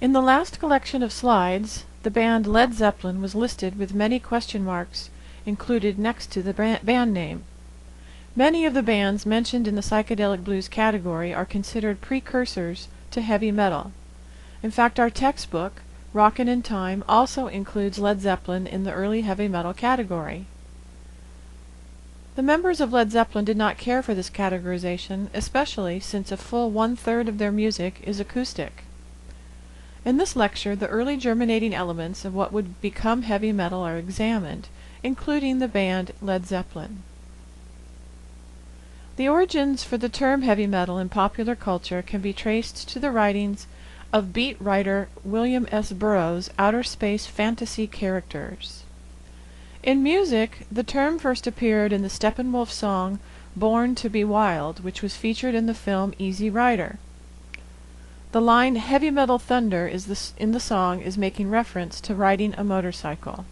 In the last collection of slides, the band Led Zeppelin was listed with many question marks included next to the band name. Many of the bands mentioned in the psychedelic blues category are considered precursors to heavy metal. In fact, our textbook, Rockin' in Time, also includes Led Zeppelin in the early heavy metal category. The members of Led Zeppelin did not care for this categorization, especially since a full 1/3 of their music is acoustic. In this lecture, the early germinating elements of what would become heavy metal are examined, including the band Led Zeppelin. The origins for the term heavy metal in popular culture can be traced to the writings of beat writer William S. Burroughs' outer space fantasy characters. In music, the term first appeared in the Steppenwolf song Born to be Wild, which was featured in the film Easy Rider. The line "Heavy Metal Thunder" in the song is making reference to riding a motorcycle.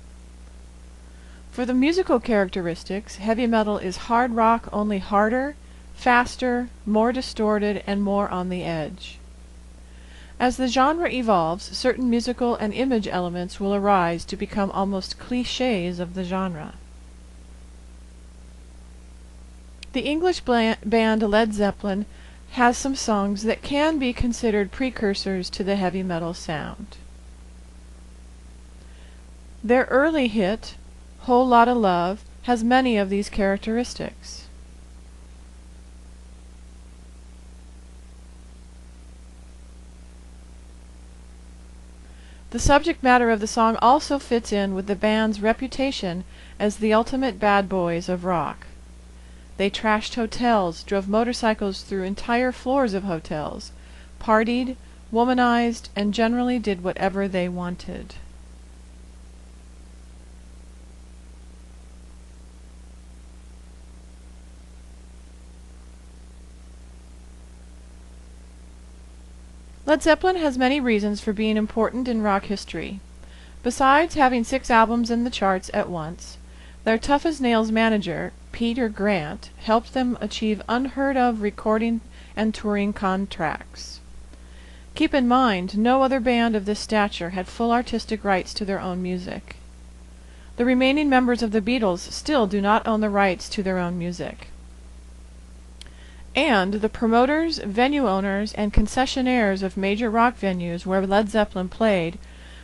For the musical characteristics, heavy metal is hard rock, only harder, faster, more distorted, and more on the edge. As the genre evolves, certain musical and image elements will arise to become almost clichés of the genre. The English band Led Zeppelin has some songs that can be considered precursors to the heavy metal sound. Their early hit, Whole Lotta Love, has many of these characteristics. The subject matter of the song also fits in with the band's reputation as the ultimate bad boys of rock. They trashed hotels, drove motorcycles through entire floors of hotels, partied, womanized, and generally did whatever they wanted. Led Zeppelin has many reasons for being important in rock history. Besides having 6 albums in the charts at once, their tough-as-nails manager, Peter Grant, helped them achieve unheard-of recording and touring contracts. Keep in mind, no other band of this stature had full artistic rights to their own music. The remaining members of the Beatles still do not own the rights to their own music. And the promoters, venue owners, and concessionaires of major rock venues where Led Zeppelin played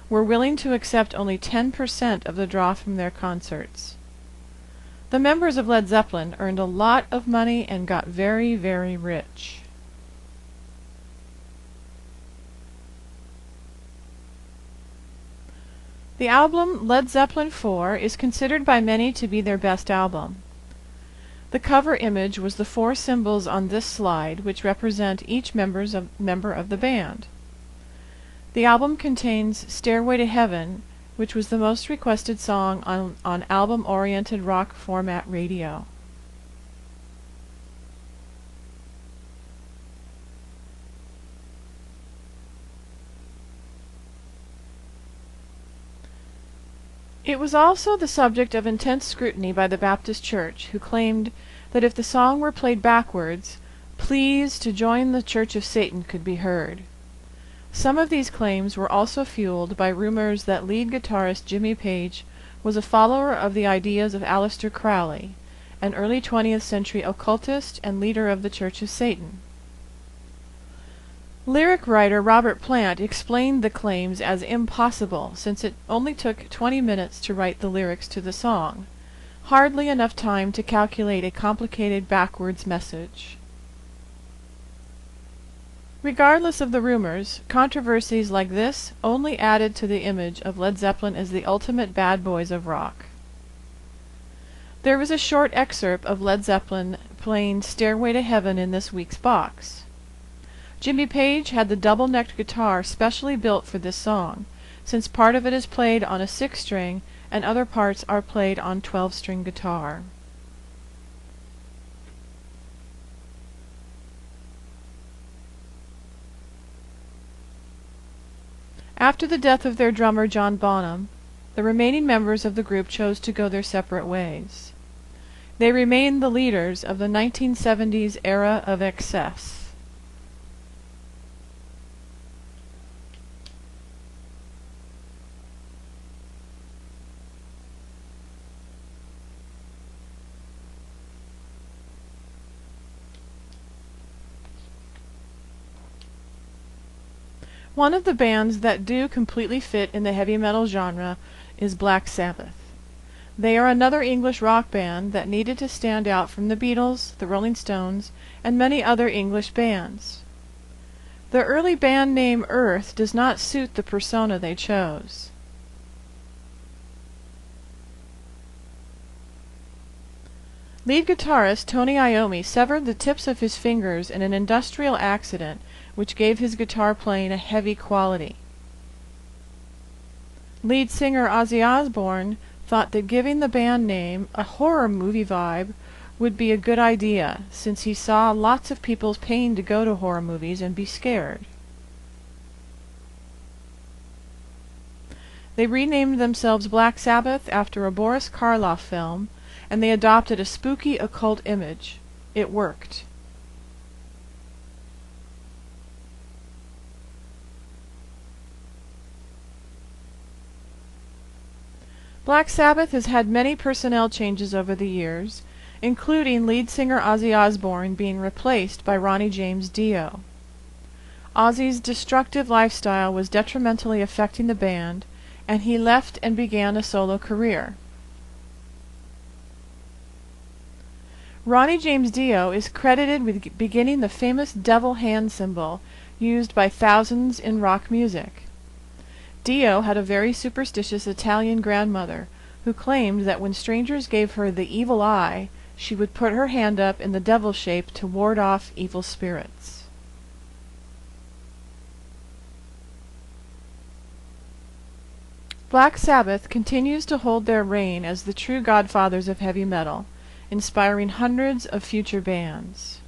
were willing to accept only 10% of the draw from their concerts. The members of Led Zeppelin earned a lot of money and got very, very rich. The album Led Zeppelin IV is considered by many to be their best album. The cover image was the 4 symbols on this slide, which represent each member of the band. The album contains Stairway to Heaven, which was the most requested song on album-oriented rock format radio. It was also the subject of intense scrutiny by the Baptist Church, who claimed that if the song were played backwards, pleas to join the Church of Satan could be heard. Some of these claims were also fueled by rumors that lead guitarist Jimmy Page was a follower of the ideas of Aleister Crowley, an early 20th century occultist and leader of the Church of Satan. Lyric writer Robert Plant explained the claims as impossible, since it only took 20 minutes to write the lyrics to the song, hardly enough time to calculate a complicated backwards message. Regardless of the rumors, controversies like this only added to the image of Led Zeppelin as the ultimate bad boys of rock. There was a short excerpt of Led Zeppelin playing Stairway to Heaven in this week's box. Jimmy Page had the double-necked guitar specially built for this song, since part of it is played on a 6-string and other parts are played on 12-string guitar. After the death of their drummer John Bonham, the remaining members of the group chose to go their separate ways. They remained the leaders of the 1970s era of excess. One of the bands that do completely fit in the heavy metal genre is Black Sabbath. They are another English rock band that needed to stand out from the Beatles, the Rolling Stones, and many other English bands. The early band name Earth does not suit the persona they chose. Lead guitarist Tony Iommi severed the tips of his fingers in an industrial accident which gave his guitar playing a heavy quality. Lead singer Ozzy Osbourne thought that giving the band name a horror movie vibe would be a good idea, since he saw lots of people paying to go to horror movies and be scared. They renamed themselves Black Sabbath after a Boris Karloff film, and they adopted a spooky occult image. It worked. Black Sabbath has had many personnel changes over the years, including lead singer Ozzy Osbourne being replaced by Ronnie James Dio. Ozzy's destructive lifestyle was detrimentally affecting the band, and he left and began a solo career. Ronnie James Dio is credited with beginning the famous devil hand symbol used by thousands in rock music. Dio had a very superstitious Italian grandmother who claimed that when strangers gave her the evil eye, she would put her hand up in the devil shape to ward off evil spirits. Black Sabbath continues to hold their reign as the true godfathers of heavy metal, inspiring hundreds of future bands.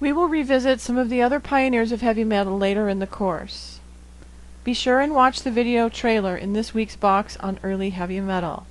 We will revisit some of the other pioneers of heavy metal later in the course. Be sure and watch the video trailer in this week's box on early heavy metal.